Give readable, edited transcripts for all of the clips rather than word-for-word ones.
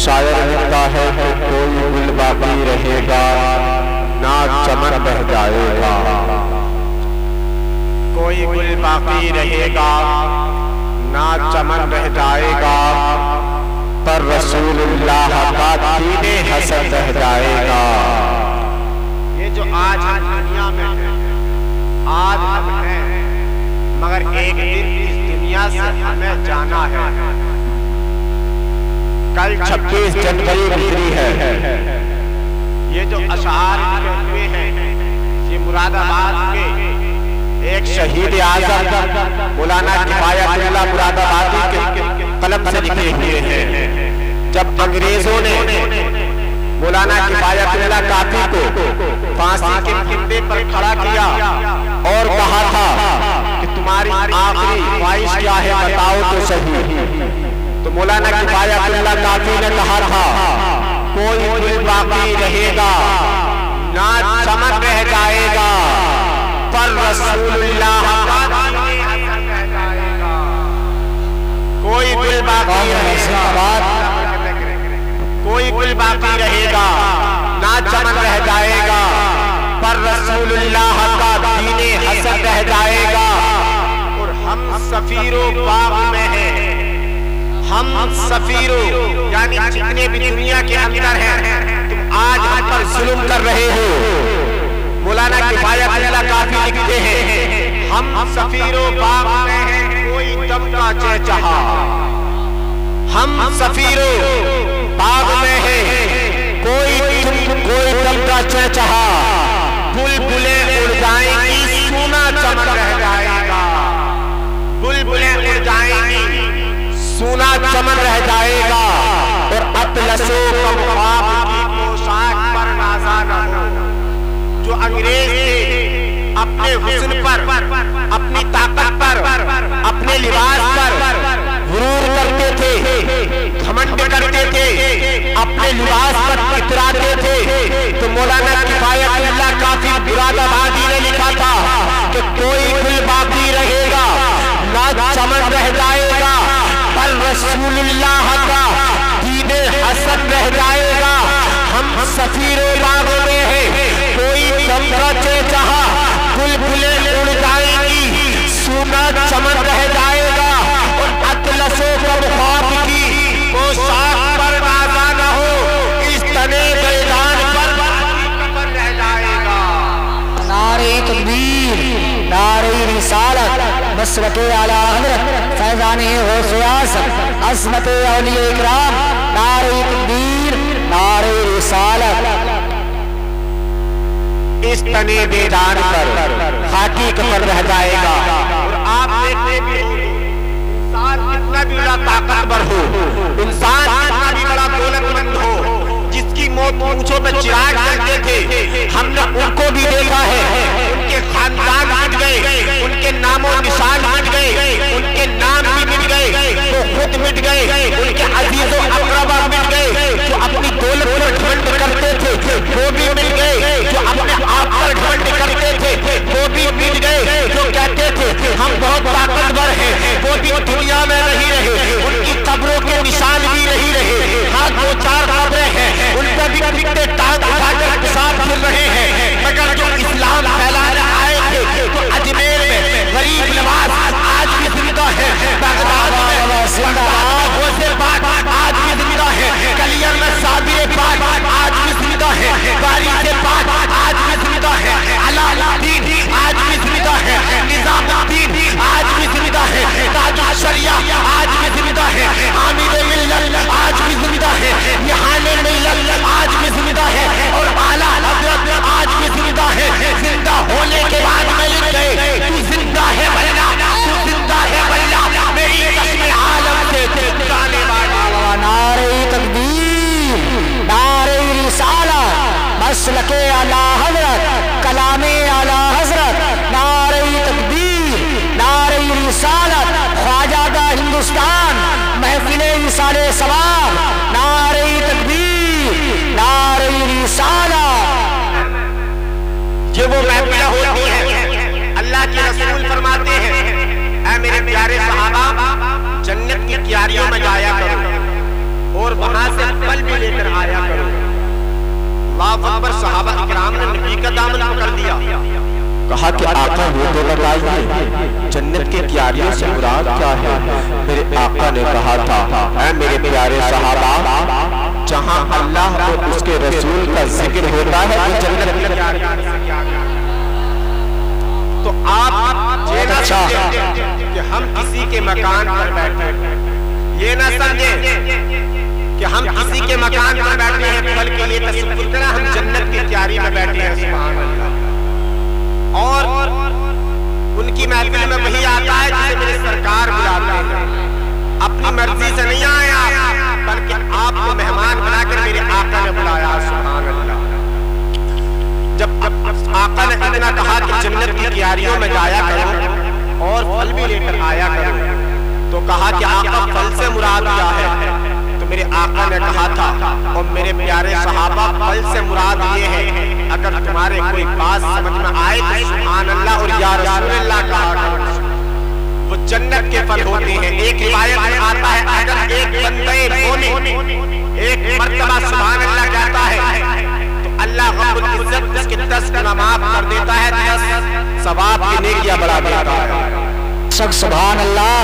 شاعر لکھتا ہے کہ کوئی گل باقی رہے گا نہ چمن بہہ جائے گا، کوئی گل باقی رہے گا نہ چمن رہ جائے گا، پر رسول اللہ کا دین حسن رہ جائے گا۔ یہ جو آج ہم دنیا میں ہیں، آج ہم ہیں، مگر ایک دن اس دنیا سے ہمیں جانا ہے۔ کل 26 جنوری گزری ہے۔ یہ جو اشعار لکھے ہوئے ہیں یہ مراد آباد کے ایک شہید اعظم مولانا کفایت اللہ مراد آبادی کے قلم سے لکھے ہوئے ہیں۔ جب انگریزوں نے مولانا کفایت اللہ کافی کو پھانسی کے پھندے پر کھڑا کیا اور کہا تھا کہ تمہاری آخری خواہش کیا ہے بتاؤ تو صحیح، تو مولانا کفایت اللہ کافی نے کہا تھا کوئی گل باقی رہے گا نہ چمن رہ جائے گا، پر رسول اللہ کا دین حسن رہ جائے گا۔ کوئی گل باقی رہے گا، کوئی گل باقی رہے گا نہ چمن رہ جائے گا، پر رسول اللہ کا دین حسن رہ جائے گا۔ اور ہم سفیروں باغ میں ہیں، ہم سفیروں یعنی جتنے بھی دنیا کے اندر ہیں، تم آج ہم پر ظلم کر رہے ہو۔ مولانا کفایت اللہ کافی لکھتے ہیں ہم سفیروں باغ میں ہیں کوئی دم کا چہچہا، ہم سفیروں باغ میں ہیں کوئی دم کا چہچہا، بلبلیں اڑ جائیں گی سونا چمن رہ جائے گا، بلبلیں اڑ جائیں گی سونا چمن رہ جائے گا، اور اطلس و کباب کی پوشاک پر نازا نہ ہو۔ جو انگریز تھے اپنے حسن پر، اپنی طاقت پر، اپنے لباس پر غرور کرتے تھے، گھمنڈ کرتے تھے، اپنے لباس پر اتراتے تھے، تو مولانا کفایت اللہ کافی مراد آبادی نے لکھا تھا کہ کوئی گل باقی رہے گا نہ چمن رہ جائے گا، پر رسول اللہ کا دین حسن رہ جائے گا۔ ہم سفیروں باغ میں ہیں کوئی دم کا چہچہا، بلبلیں اڑ جائیں گی سونا چمن رہ جائے گا، اور اطلس و کباب کی پوشاک پر نازا نہ ہو، اس تنے میدان پر کفن رہ جائے گا۔ نعرہ تکبیر، نعرہ رسالت، مسلک اعلی حضرت فیضان غوث اعظم، عظمت اولیاء اکرام، نعرہ تکبیر، نعرہ رسالت۔ اس تنے میدان پر خاکی کفن رہ جائے گا، اور آپ دیکھتے بھی انسان کتنا بھی بڑا طاقتور ہو، انسان کتنا بھی بڑا دولت مند ہو، جس کی موت مونچھوں پہ چراغ جلتے تھے، ہم نے ان کو بھی دیکھا ہے، ان کے خاندان مٹ گئے، ان کے نام و نشان مٹ گئے، ان کے نام بھی مٹ گئے، وہ خود مٹ گئے، ان کے عزیز و اقربا مٹ گئے، جو اپنی دولت پر گھمنڈ کرتے تھے وہ بھی مل گئے، جو اپنے آپ پر گھمنڈ کرتے تھے وہ بھی مل گئے، جو کہتے تھے ہم بہت طاقتور ہیں وہ بھی دنیا میں نہیں رہے، ان کی قبروں کے نشان بھی نہیں رہے، ہاں 2-4 قبریں ہیں ان پہ بھی کتنے ٹانگ اٹھا کر پیشاب پھر رہے ہیں، مگر جو اسلام پھیلانے آئے تھے تو اجمیر میں غریب نواز آج بھی زندہ ہے، بغداد میں غوث پاک آج بھی زندہ ہے، کلیر میں صابر پاک آج بھی زندہ ہے، وارث پاک آج بھی زندہ ہے، علاء الدین آج بھی زندہ ہے، نظام الدین آج بھی زندہ ہے، تاج الشریعہ آج بھی زندہ ہے، حامد ملت آج بھی زندہ ہے، نہال ملت آج بھی زندہ ہے، اور اعلیٰ حضرت آج بھی زندہ ہے۔ زندہ ہونے کے بعد میں لکھ گئے تو زندہ ہے بھلا، تو زندہ ہے بھلا، میری قسم عالم سے جانے والا۔ نعرہ تکبیر، نعرہ رسالت، مسلک اعلی حضرت، کلام اعلی حضرت، نعرہ تکبیر، نعرہ رسالت، خواجہ دا ہندوستان، محفل وصال ثواب، نعرہ تکبیر، نعرہ رسالت۔ یہ وہ محفلیں ہوتی ہیں، اللہ کے رسول فرماتے ہیں اے میرے پیارے صحابہ جنت کی کیاریوں میں جایا کرو، اور وہاں سے پھل بھی لے کر آیا کرو۔ اللہ اکبر، صحابہ اکرام نے نبی کا دامن پکڑ دیا، کہا کہ آقا وہ تو بتائیے جنت کے کیاریوں سے مراد کیا ہے؟ میرے آقا نے کہا تھا اے میرے پیارے صحابہ، جہاں اللہ اور اس کے رسول کا ذکر ہوتا ہے وہ جنت کی کیاریوں سے کیا ہے۔ تو آپ یہ نہ سمجھیں کہ ہم کسی کے مکان پر بیٹھے، یہ نہ سمجھیں کہ ہم کسی کے مکان پر بیٹھے ہیں، بلکہ یہ تصور کریں ہم جنت کی کیاری میں بیٹھے ہیں۔ سبحان اللہ۔ اور ان کی محفل میں وہی آتا ہے جسے میرے سرکار بلاتے ہیں، اپنی مرضی سے نہیں آیا بلکہ آپ کو مہمان بنا کر میرے آقا نے بلایا۔ سبحان اللہ۔ جب آقا نے اتنا کہا کہ جنت کی کیاریوں میں جایا کرو اور پھل بھی لے کر آیا کرو، تو کہا کہ آقا پھل سے مراد کیا ہے؟ تو میرے آقا نے کہا تھا اور میرے پیارے صحابہ پھل سے مراد یہ ہے اگر تمہارے کوئی بات سمجھ میں آئے تو سبحان اللہ اور یا رسول اللہ کہا کرو، وہ جنت کے پھل ہوتے ہیں۔ ایک روایت میں آتا ہے اگر ایک بندے مومن ایک مرتبہ سبحان اللہ کہتا ہے تو اللہ رب العزت اس کے 10 گنا معاف کر دیتا ہے، 10 ثواب کی نیکیاں بڑھا دیتا ہے۔ سبحان اللہ۔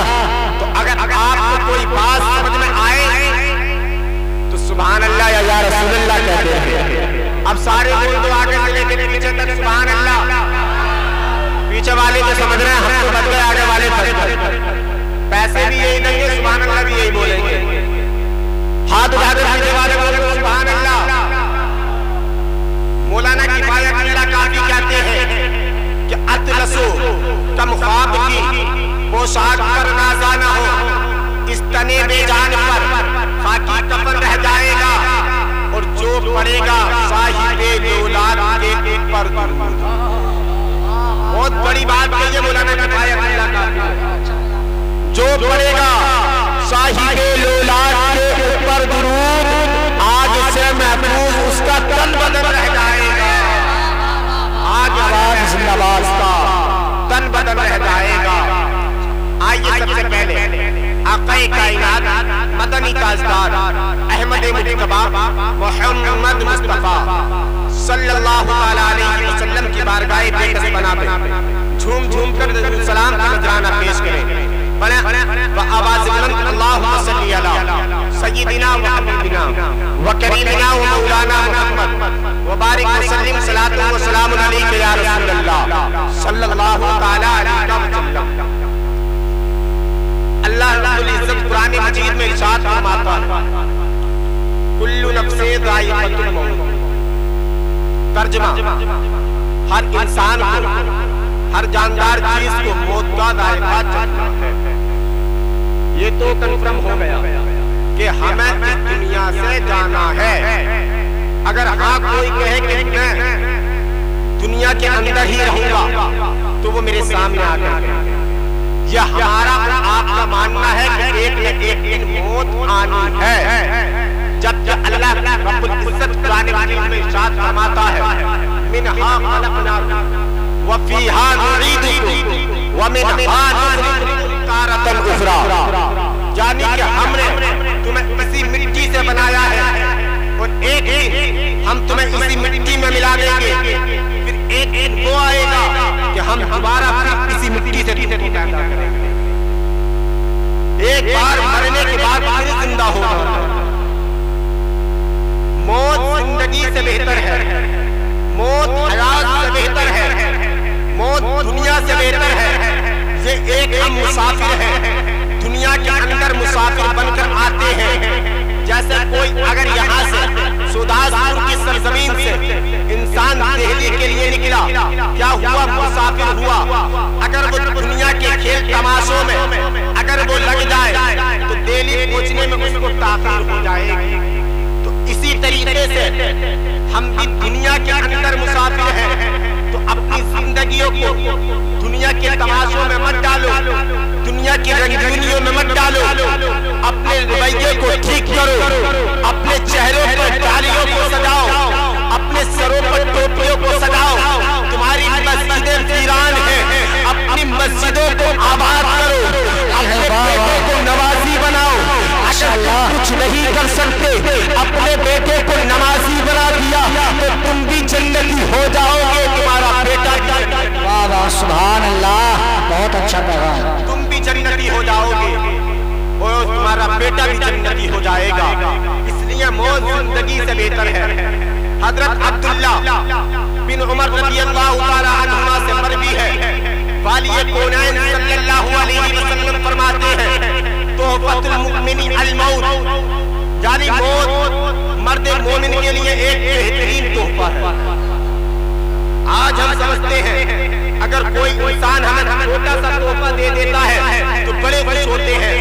تو اگر آپ کو کوئی بات سمجھ میں آئے تو سبحان اللہ یا رسول اللہ کہتے ہیں۔ اب سارے بول دو آگے سے لے کے پیچھے تک سبحان اللہ۔ پیچھے والے جو سمجھ رہے ہیں ہم تو بچ گئے، آگے والے بچ گئے، پیسے بھی یہی دیں گے، سبحان اللہ بھی یہی بولیں گے۔ ہاتھ اٹھا کر پیچھے والے بولیں سبحان اللہ۔ مولانا کفایت اللہ کافی کہتے ہیں کہ اطلسو کم خواب کی پوشاک پر نازا نہ ہو، اس تنے بے جان پر خاکی کفن رہ جائے گا، اور جو پڑے گا صاحب دولت کے اوپر درود۔ بہت بڑی بات کہی ہے مولانا کفایت اللہ کافی، جو پڑے گا صاحب دولت کے اوپر درود آگ سے محفوظ اس کا تن بدن رہ جائے گا، آگ زندہ باد کا تن بدن رہ جائے گا۔ آئیے سب سے پہلے آقا کائنات مدنی تاجدار احمد مجتبی محمد مصطفیٰ صلی اللہ علیہ وسلم کی بارگاہ بےکس بنا پہ جھوم جھوم کر سلام کا نذرانہ پیش کریں۔ آواز بلند اللہم صلی علی سیدنا و حبیبنا و کریمنا و مولانا محمد وبارک وسلم صلاۃ و سلام علیک یا رسول اللہ صلی اللہ علیہ وسلم۔ اللہ رب العزت قرآن مجید میں ارشاد فرماتا ہے کل نفس ذائقۃ الموت۔ ترجمہ، ہر انسان کو، ہر جاندار چیز کو موت کا ذائقہ چکھنا ہے۔ یہ تو کنفرم ہو گیا کہ ہمیں اس دنیا سے جانا ہے۔ اگر ہاں کوئی کہے کہ میں دنیا کے اندر ہی رہوں گا تو وہ میرے سامنے آ کر یہ ہمارا اور آپ کا ماننا ہے کہ ایک نہ ایک دن موت آنی ہے۔ جب اللہ رب العزت قرآن مجید میں ارشاد فرماتا ہے منہا خلقناکم وفیہا نعیدکم ومنہا نخرجکم تارۃ اخری، یعنی کہ ہم نے تمہیں اسی مٹی سے بنایا ہے اور ایک دن ہم تمہیں اسی مٹی میں ملا دیں گے، پھر ایک دن وہ آئے گا کہ ہم دوبارہ پھر اسی مٹی سے تم کو پیدا کریں گے۔ ایک بار مرنے کے بعد پھر زندہ ہوگا۔ موت زندگی سے بہتر ہے، موت حیات سے بہتر ہے، موت دنیا سے بہتر ہے۔ یہ ایک ہم مسافر ہیں، دنیا کے اندر مسافر بن کر آتے ہیں۔ جیسے کوئی اگر یہاں سے سودازپور کی سرزمین سے انسان دہلی کے لیے نکلا، کیا ہوا؟ مسافر ہوا۔ اگر وہ دنیا کے کھیل تماشوں میں اگر وہ لگ جائے تو دہلی پہنچنے میں اس کو تاخیر ہو جائے گی۔ تو اسی طریقے سے ہم بھی دنیا کے اندر مسافر ہیں، تو اپنی زندگیوں کو دنیا کے تماشوں میں مت ڈالو، دنیا کی رنگینیوں میں مت ڈالو، اپنے رویے کو ٹھیک کرو، اپنے چہروں پر ڈالیوں کو سجاؤ، اپنے سروں پر ٹوپیوں کو سجاؤ۔ تمہاری مسجدیں ویران ہیں، اپنی مسجدوں کو آباد کرو، اپنے بیٹوں کو نوازی بناؤ۔ اگر کچھ نہیں کر سکتے अपने बेटे को नमाजी बना दिया तो तुम भी जन्नती हो जाओगे, तुम्हारा बेटा भी। वाह वाह सुभान अल्लाह, बहुत अच्छा पैगाम। तुम भी जन्नती हो जाओगे और तुम्हारा बेटा भी जन्नती हो जाएगा। इसलिए मौत जिंदगी से बेहतर है। हजरत अब्दुल्ला बिन उमर रज़ियल्लाहु ताला अन्हुमा से मरवी है, वाली कौनैन सल्लल्लाहु अलैहि वसल्लम फरमाते हैं तोहफतुल मुमिनी अल मौत, यानी मौत मर्द मोमिन के लिए एक बेहतरीन तोहफा है। आज हम समझते हैं अगर कोई इंसान हमें छोटा सा तोहफा दे देता है तो बड़े खुश होते हैं,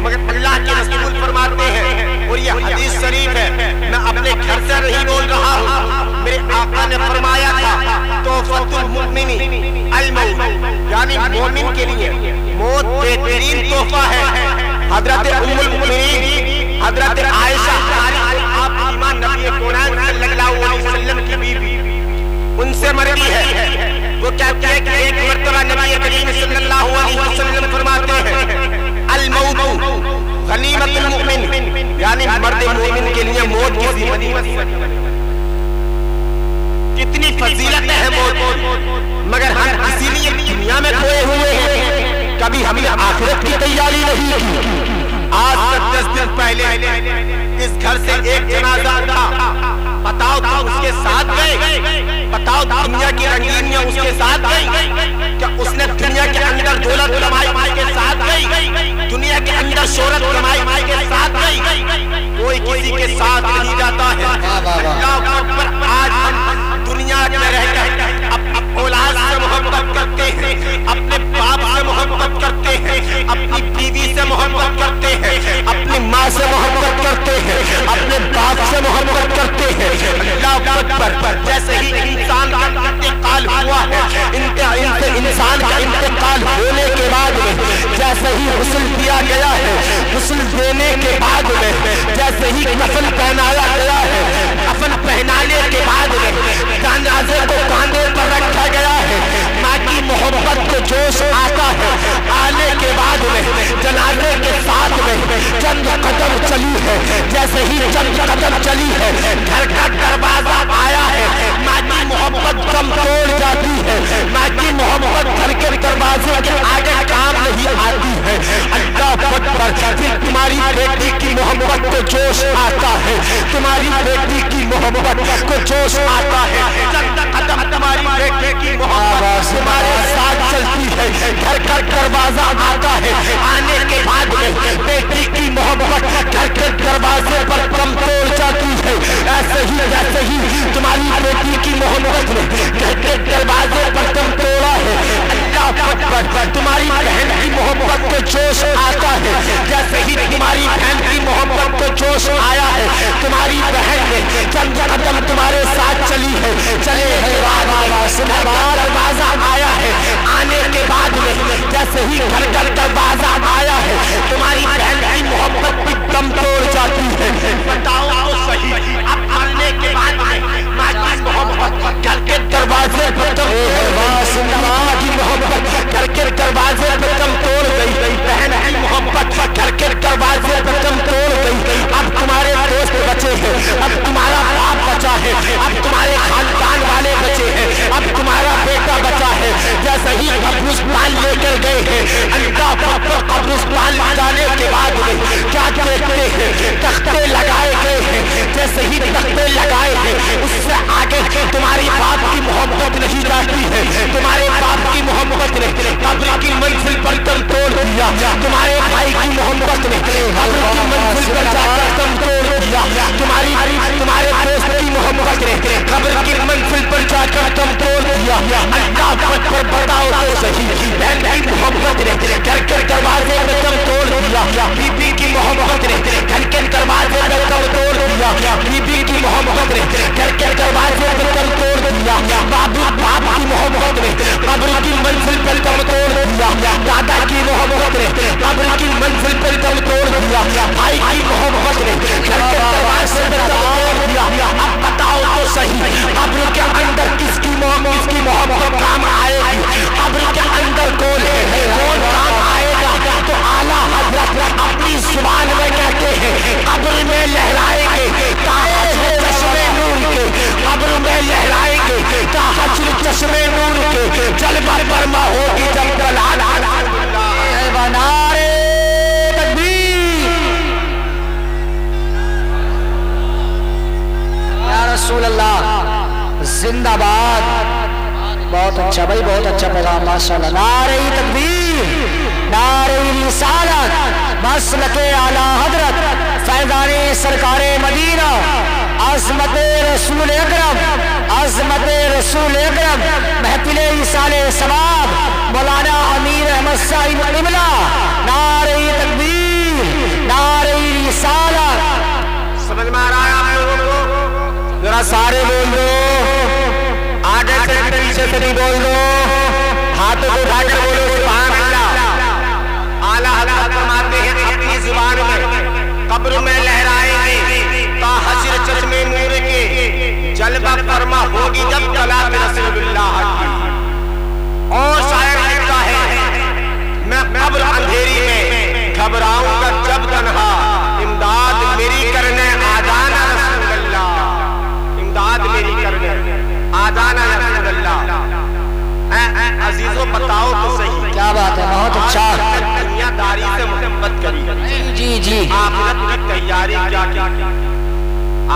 मगर अल्लाह के रसूल फरमाते हैं, और ये हदीस शरीफ है, मैं अपने घर से नहीं बोल रहा हूँ, मेरे आका ने फरमाया था तोहफतुल मुमिनी अल मौत, यानी मोमिन के लिए मौत बेहतरीन तोहफा है। हजरत उम्मुल मुमिनीन हजरत आयशा आप ईमान नबी कौनैन सल्लल्लाहु अलैहि वसल्लम की बीवी, उनसे मरवी है। वो कहते हैं कि एक मर्तबा नबी करीम सल्लल्लाहु अलैहि वसल्लम फरमाते हैं अल मौत गनीमतुल मुमिन, यानी मर्द मोमिन के लिए मौत की गनीमत। कितनी फजीलत है मौत, मगर हम इसीलिए दुनिया में खोए हुए हैं, कभी हमने आखिरत की तैयारी नहीं की। आज तक 10 दिन पहले इस घर से एक जनाजा था, बताओ तुम उसके साथ गए? बताओ दुनिया की रंगीनियां उसके साथ गई? क्या उसने दुनिया के अंदर दौलत कमाई के साथ गई? दुनिया के अंदर शोहरत कमाई के साथ गई? कोई किसी के साथ नहीं जाता है। अल्लाह अकबर, आज हम दुनिया में रहकर अपनी औलाद से मोहब्बत करते हैं, अपने बाप से मोहब्बत करते हैं, अपनी बीवी से मोहब्बत करते हैं, अपनी माँ से मोहब्बत करते हैं, अपने बाप से मोहब्बत करते हैं। अल्लाह अकबर, जैसे ही इंसान का इंतकाल हुआ है, इंसान का इंतकाल होने के बाद में जैसे ही गुस्ल दिया गया है, गुस्ल देने के बाद में जैसे ही कफन पहनाया गया है, कफन पहनाने के बाद में जनाजे को कांधे पर रखा गया है, माँ की मोहब्बत को जोश आता है। आने के बाद में जनाजे के साथ में चंद कदम चली है, जैसे ही चंद कदम चली है, घर का दरवाजा आया है, माँ की मोहब्बत दम तोड़ जाती है, माँ की मोहब्बत घर के दरवाजे के आगे काम नहीं आती है। अल्लाह अकबर, फिर तुम्हारी बेटी की मोहब्बत को जोश आता है, तुम्हारी बेटी की मोहब्बत को जोश आता है। चंद कदम तुम्हारी बेटी की मोहब्बत तुम्हारे साथ चलती है, घर का दरवाजा आता है, आने के बाद में बेटी की मोहब्बत घर के दरवाजे पर दम तोड़ जाती है। ऐसे ही जैसे ही तुम्हारी बेटी की मोहब्बत ने घर के दरवाजे पर दम तोड़ा है, अल्लाह अकबर, तुम्हारी बहन की मोहब्बत को जोश आता है। जैसे ही तुम्हारी बहन की मोहब्बत को जोश आया है, तुम्हारी बहन ने चंद कदम तुम्हारे साथ चली है, चले है, दरवाजा आया है, आने के बाद में जैसे ही घर का दरवाजा आया है, तुम्हारी बहन की मोहब्बत भी दम तोड़ जाती है। बताओ तो सही, अब आने के बाद में माँ की मोहब्बत घर के दरवाजे पर दम की मोहब्बत घर के दरवाजे पर दम तोड़ गई, बहन की मोहब्बत घर के दरवाजे पर दम तोड़ गई। अब तुम्हारे दोस्त बचे हैं, अब तुम्हारा बाप बचा है, अब तुम्हारे खानदान वाले बचे हैं, अब तुम्हारा बेटा बचा है। जैसे ही कब्रिस्तान लेकर गए हैं, अल्लाह अकबर, कब्रिस्तान जाने के बाद में क्या देखते हैं? तख्ते लगाए गए हैं। जैसे ही तख्ते लगाए हैं, उससे आगे तुम्हारी बाप की मोहब्बत नहीं जाती है, तुम्हारे बाप की मोहब्बत ने कब्र की मंजिल पर दम तोड़ दिया, तुम्हारे भाई की मोहब्बत ने कब्र की मंजिल पर जाकर दम तोड़ दिया, तुम्हारे दोस्त की मोहब्बत ने कब्र की मंजिल पर जाकर दम तोड़ दिया। अल्लाह अकबर, बताओ तो सही, बहन की मोहब्बत ने घर के दरवाजे पर दम तोड़ दिया, बीबी की मोहब्बत ने घर के दरवाजे पर दम तोड़ दिया, बीबी की मोहब्बत ने घर के दरवाजे पर दम तोड़ दिया, बाप की मोहब्बत ने कब्र की मंजिल पर दम तोड़ दिया, दादा की मोहब्बत ने कब्र की मंजिल पर दम तोड़ दिया, भाई की मोहब्बत ने घर के दरवाजे पर दम तोड़ दिया। अब बताओ तो सही, कब्र के अंदर किसकी मोहब्बत काम आएगी? कब्र के अंदर कौन है, कौन काम आएगा? तो आला हज़रत अपनी जुबान में कहते हैं, कब्र में लहराएंगे रसूल अल्लाह जिंदा बाद। बहुत अच्छा भाई, बहुत अच्छा पैगाम माशाअल्लाह। नारे तकबीर, नारे रिसालत, मसलके आला हजरत फैज़ाने सरकारे मदीना, अज़मत रसूल अकरम, अज़मत रसूल अकरम, महफिले इसाले सवाब मौलाना अमीर अहमद साहिब क़िबला। नारे तकबीर, नारे रिसालत। समझ में आ रहा है आप लोगों को? जरा सारे बोल दो, आगे से पीछे से भी बोल दो, हाथों को उठाकर बोलो सुभान अल्लाह। आला हज़रत फरमाते हैं अपनी जुबान में कब्र में लहराएंगे ता हश्र चश्मे नूर के जलवा फरमा होगी जब कलाम रसूलुल्लाह की। और शायर लिखता है मैं कब्र अंधेरी में घबराऊंगा जब तन्हा, इमदाद मेरी करने आ जाना रसूलुल्लाह, इमदाद मेरी करने आ जाना रसूलुल्लाह। अजीजों बताओ तो सही, क्या बात है, बहुत अच्छा। दुनियादारी से मोहब्बत करी, जी जी, आखिरत की तैयारी क्या की?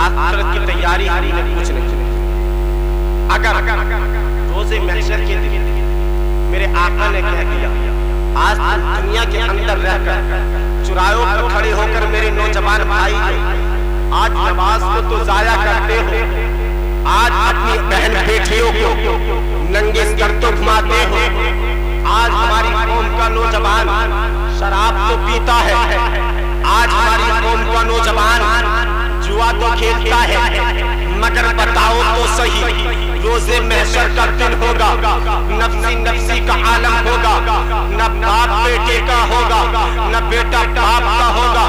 आखिरत की तैयारी हमने कुछ नहीं की। अगर रोज़े महशर के दिन मेरे आका ने कह दिया आज तुम दुनिया के अंदर रहकर चुरायों पर खड़े होकर मेरे नौजवान भाई आज नमाज को तो जाया करते हो, आज अपनी बहन बेटियों को नंगे सर तो घुमाते हो, आज हमारी कौम का नौजवान शराब तो पीता है, आज हमारी कौम का नौजवान जुआ तो खेलता है, मगर बताओ तो सही रोज़े महशर का दिन होगा, नफ्सी नफ्सी का आलम होगा, न बाप बेटे का होगा, न बेटा बाप का होगा,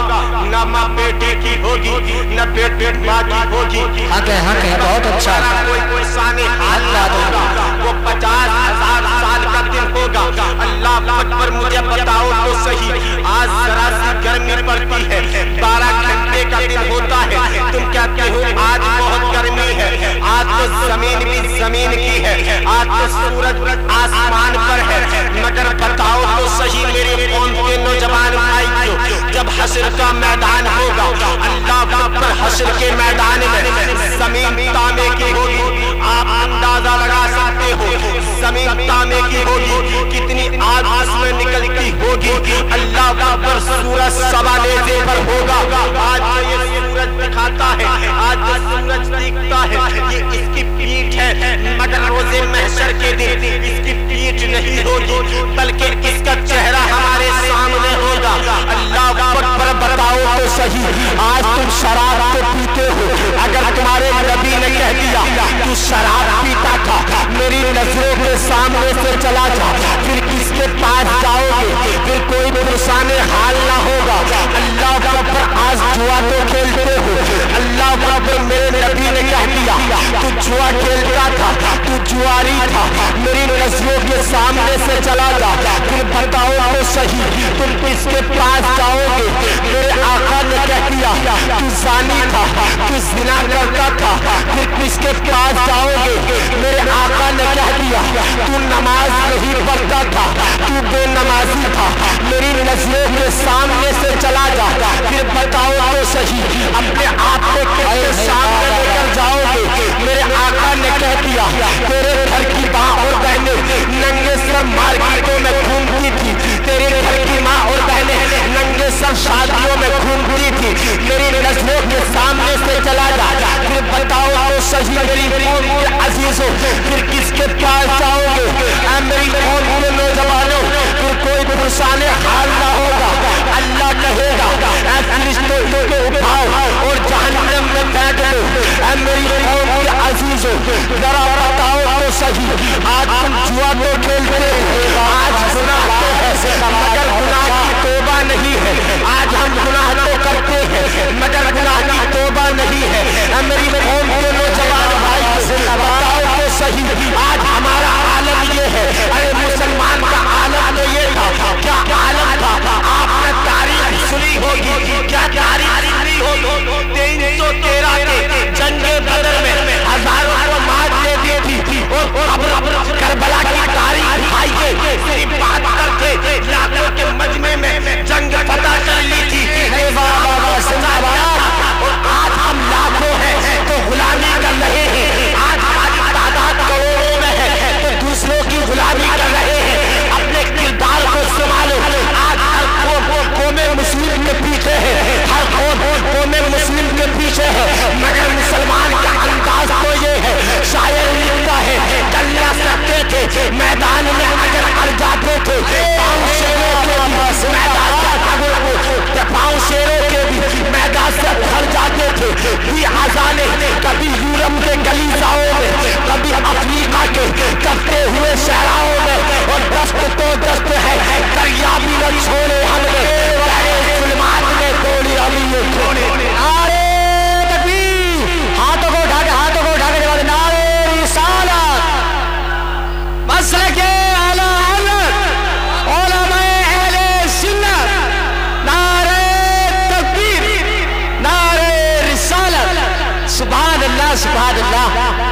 न माँ बेटे की होगी, न बेटे माँ की होगी। हक है, बहुत अच्छा। कोई परेशानी हाल ना होगा, वो 50,000 साल का दिन होगा। अल्लाह अकबर, मुझे बताओ तो सही आज जरा सी गर्मी पड़ती है, 12 घंटे का दिन होता है, तुम कहते हो आज बहुत गर्मी है, आज तो जमीन भी जमीन की है, आज तो सूरज आसमान पर है, मगर बताओ तो सही मेरे कौम के नौजवान भाइयों, जब हश्र का मैदान होगा, अल्लाह अकबर, हश्र के मैदान में जमीन तांबे की होगी, आप अंदाजा लगा सकते हो जमीन तांबे की होगी, कितनी आग उसमें निकलती होगी। अल्लाह अकबर, सूरज सवालेजे पर होगा, आज तो ये सूरज दिखाता है, आज जो सूरज दिखता है ये इसकी पीठ है, मगर रोज़े महशर के दिन इसकी पीठ नहीं होगी, बल्कि इसका चेहरा हमारे सामने होगा। अल्लाह अकबर, बताओ तो सही आज तुम शराब तो पीते हो, अगर तुम्हारे नबी ने कह दिया तू शराब पीता था, मेरी नजरों के सामने से चला जा, फिर किसके पास जाओगे? फिर कोई पुरसाने हाल ना होगा। अल्लाह अकबर, आज जुआ तो खेलते हो, अल्लाह अकबर, मेरे नबी ने कह दिया तू जुआ खेलता था, तू जुआरी था, मेरी नजरों के सामने से चला जा, फिर बताओ तो सही तुम किसके पास जाओगे? मेरे आका ने कह दिया तू ज़ानी था, तू ज़िना करता था, फिर किसके पास जाओगे? मेरे आका ने कह दिया तू नमाज नहीं पढ़ता था, तू बेनमाजी था, मेरी नजरों के सामने से चला जा, फिर बताओ तो सही अपने आप को किसके सामने लेकर जाओगे? मेरे आका ने कह दिया तेरे घर की माँ और बहनें नंगे सर मार्केटों में घूमती थी, तेरे घर की माँ और बहनें नंगे सर शादियों में घूमती थी, मेरी नजरों के सामने से चला जा, फिर बताओ तो सही मेरी कौम के अजीजों, फिर किसके पास जाओगे? मेरी कौम के नौजवानों, फिर कोई पुरसाने हाल ना होगा। अल्लाह कहेगा फरिश्तों को उठाओ और जहन्नम में बैठ लो। मेरी कौम के अजीजों, जरा बताओ तो सही आज तुम जुआ तो खेलते हो, आज गुनाह तो है मगर गुनाह की तौबा नहीं है, आज हम गुनाह तो करते हैं मगर गुनाह की तौबा नहीं है। मेरी कौम के नौजवान भाई, बताओ तो सही आज हमारा आलम ये है। अरे मुसलमान का आलम तो ये था, क्या आलम था? आपने थे, पाँव शेरों के भी मैदान से उखड़ जाते थे। ये आजाने कभी यूरोप के गलीचाओं में, कभी अफ्रीका के कटते हुए शहराओं में, और दस्त तो दस्त है, कामयाबी न छोड़े हमने, सुलेमान ने तोड़ी अली ये छोड़े। नारे तकबीर, हाथों को उठा के जवाब, नारे रिसालत, मसलके आला हज़रत, उलमाए अहले सुन्नत, नारे तकबीर, नारे रिसालत, सुभान अल्लाह, सुभान अल्लाह।